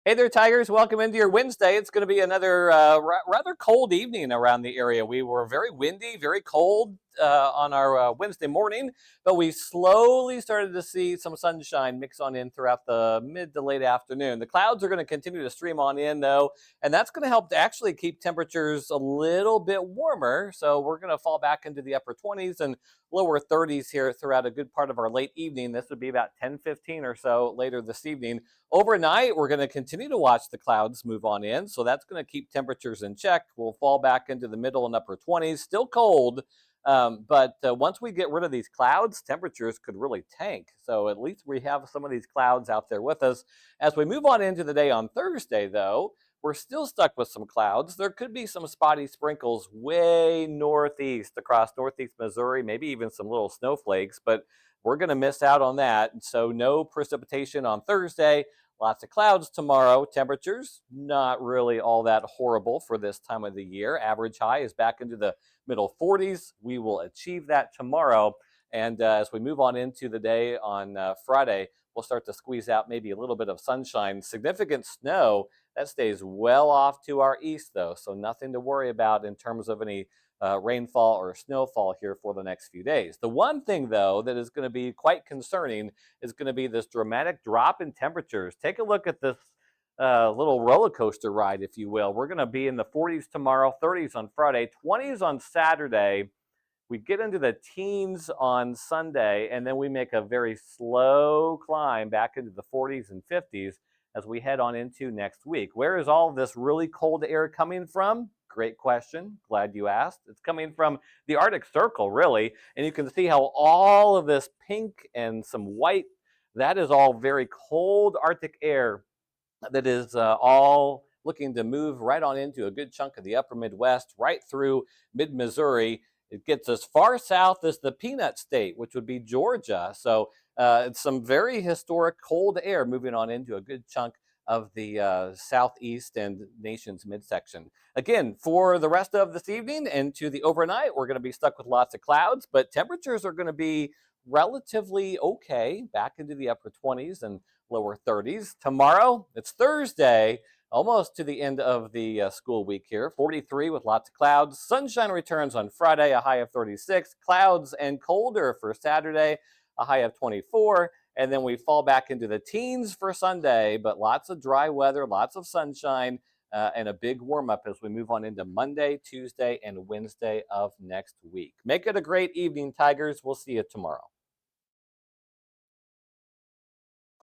Hey there, Tigers. Welcome into your Wednesday. It's going to be another rather cold evening around the area. We were very windy, very cold on our Wednesday morning, but we slowly started to see some sunshine mix on in throughout the mid to late afternoon. The clouds are going to continue to stream on in, though, and that's going to help to actually keep temperatures a little bit warmer. So we're going to fall back into the upper 20s and lower 30s here throughout a good part of our late evening. This would be about 10:15 or so later this evening. Overnight, we're going to continue to watch the clouds move on in, so that's going to keep temperatures in check. We'll fall back into the middle and upper 20s, still cold, but once we get rid of these clouds, temperatures could really tank. So at least we have some of these clouds out there with us. As we move on into the day on Thursday, though, we're still stuck with some clouds. There could be some spotty sprinkles way northeast across northeast Missouri, maybe even some little snowflakes, but we're going to miss out on that. So no precipitation on Thursday. Lots of clouds tomorrow. Temperatures not really all that horrible for this time of the year. Average high is back into the middle 40s. We will achieve that tomorrow. And as we move on into the day on Friday, we'll start to squeeze out maybe a little bit of sunshine. Significant snow that stays well off to our east, though, so nothing to worry about in terms of any rainfall or snowfall here for the next few days. The one thing, though, that is going to be quite concerning is going to be this dramatic drop in temperatures. Take a look at this little roller coaster ride, if you will. We're going to be in the 40s tomorrow, 30s on Friday, 20s on Saturday. We get into the teens on Sunday, and then we make a very slow climb back into the 40s and 50s as we head on into next week. Where is all this really cold air coming from? Great question. Glad you asked. It's coming from the Arctic Circle, really. And you can see how all of this pink and some white, that is all very cold Arctic air that is all looking to move right on into a good chunk of the upper Midwest, right through mid Missouri. It gets as far south as the Peanut State, which would be Georgia. So it's some very historic cold air moving on into a good chunk of the southeast and nation's midsection. Again, for the rest of this evening and to the overnight, we're going to be stuck with lots of clouds, but temperatures are going to be relatively okay, back into the upper 20s and lower 30s. Tomorrow, it's Thursday, almost to the end of the school week here. 43 with lots of clouds. Sunshine returns on Friday, a high of 36. Clouds and colder for Saturday, a high of 24. And then we fall back into the teens for Sunday, but lots of dry weather, lots of sunshine, and a big warm up as we move on into Monday, Tuesday, and Wednesday of next week. Make it a great evening, Tigers. We'll see you tomorrow.